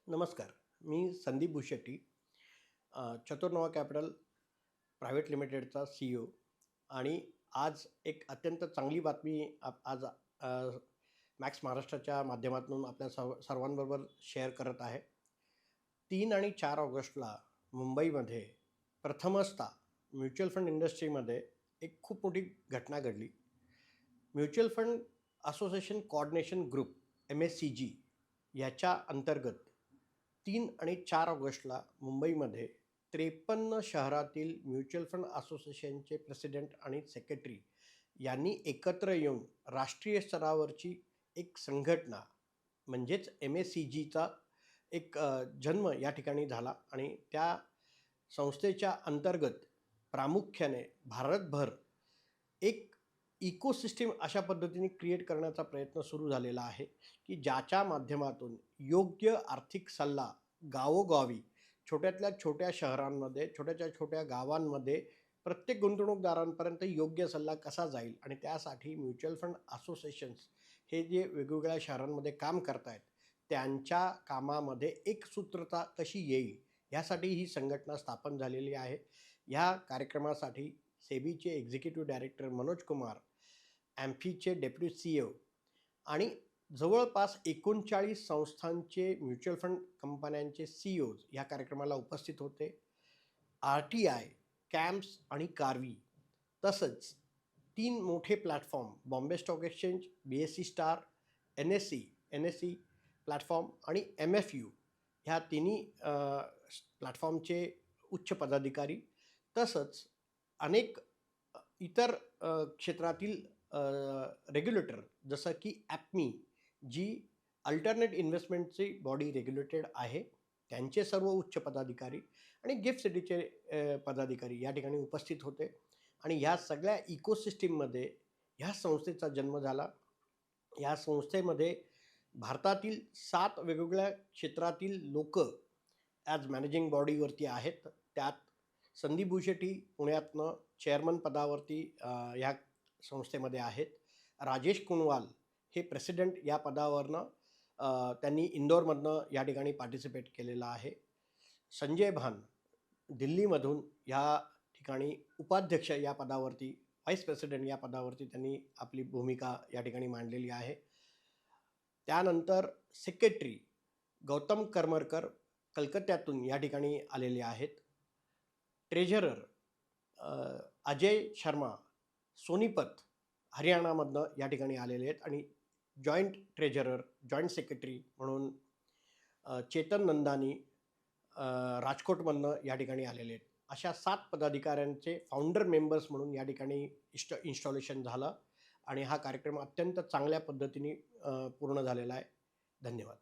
नमस्कार. मी Sandeep भुशेट्टी, चतुर्नवा capital private लिमिटेडचा CEO आणि आज एक अत्यंत चांगली बातमी आज मॅक्स महाराष्ट्राच्या माध्यमातून आपल्या सर्वांबरोबर शेअर करत आहे. 3 आणि 4 ऑगस्टला मुंबईमध्ये प्रथमतः म्युच्युअल फंड इंडस्ट्रीमध्ये एक खूप मोठी घटना घडली. Mutual fund association coordination group MSCG याच्या अंतर्गत 3 आणि 4 ऑगस्टला मुंबईमध्ये 53 शहरातील म्युच्युअल फंड असोसिएशनचे प्रेसिडेंट आणि सेक्रेटरी यांनी एकत्र येऊन राष्ट्रीय स्तरावरची एक संघटना म्हणजेच MSCGचा एक जन्म या ठिकाणी झाला आणि त्या संस्थेच्या अंतर्गत प्रामुख्याने भारतभर एक इकोसिस्टीम अशा पद्धतीने क्रिएट करण्याचा प्रयत्न सुरू झालेला आहे की ज्याच्या माध्यमातून योग्य आर्थिक सल्ला गावोगावी छोट्यातल्या छोट्या शहरांमध्ये छोट्याच्या छोट्या गावांमध्ये प्रत्येक गुंतवणूकदारांपर्यंत योग्य सल्ला कसा जाईल आणि त्यासाठी म्युच्युअल फंड असोसिएशन्स हे जे वेगवेगळ्या शहरांमध्ये काम करत आहेत त्यांच्या कामामध्ये एक सूत्रता कशी येईल यासाठी ही संघटना स्थापन झालेली आहे. ह्या कार्यक्रमासाठी सेबीचे एक्झिक्युटिव्ह डायरेक्टर मनोज कुमार, ॲम्फीचे डेप्युटी CEO आणि जवळपास 39 संस्थांचे म्युच्युअल फंड कंपन्यांचे CEOज या कार्यक्रमाला उपस्थित होते. RTI, कॅम्प्स आणि कार्वी तसंच 3 मोठे platform Bombay stock exchange, BSE star, NSE platform आणि MFU ह्या तिन्ही प्लॅटफॉर्मचे उच्च पदाधिकारी तसंच अनेक इतर क्षेत्रातील रेग्युलेटर जसं की APME जी अल्टरनेट इन्व्हेस्टमेंटची बॉडी रेग्युलेटेड आहे त्यांचे सर्व उच्च पदाधिकारी आणि गिफ्ट सिटीचे पदाधिकारी या ठिकाणी उपस्थित होते आणि ह्या सगळ्या इकोसिस्टीममध्ये ह्या संस्थेचा जन्म झाला. या संस्थेमध्ये भारतातील 7 वेगवेगळ्या क्षेत्रातील लोक ॲज मॅनेजिंग बॉडीवरती आहेत. त्यात संदीप भुशेट्टी पुण्यातनं चेअरमन पदावरती ह्या संस्थेमध्ये आहेत. राजेश कुनवाल हे प्रेसिडेंट या पदावरनं त्यांनी इंदोरमधनं या ठिकाणी पार्टिसिपेट केलेलं आहे. संजय भान दिल्लीमधून ह्या ठिकाणी उपाध्यक्ष या पदावरती व्हाईस प्रेसिडेंट या पदावरती त्यांनी आपली भूमिका या ठिकाणी मांडलेली आहे. त्यानंतर सेक्रेटरी गौतम करमरकर कलकत्त्यातून या ठिकाणी आलेले आहेत. ट्रेझरर अजय शर्मा सोनीपत हरियाणामधनं या ठिकाणी आलेले आहेत आणि जॉईंट ट्रेझरर जॉईंट सेक्रेटरी म्हणून चेतन नंदानी राजकोटमधनं या ठिकाणी आलेले आहेत. अशा 7 पदाधिकाऱ्यांचे फाउंडर मेंबर्स म्हणून या ठिकाणी इन्स्टॉलेशन झालं आणि हा कार्यक्रम अत्यंत चांगल्या पद्धतीने पूर्ण झालेला आहे. धन्यवाद.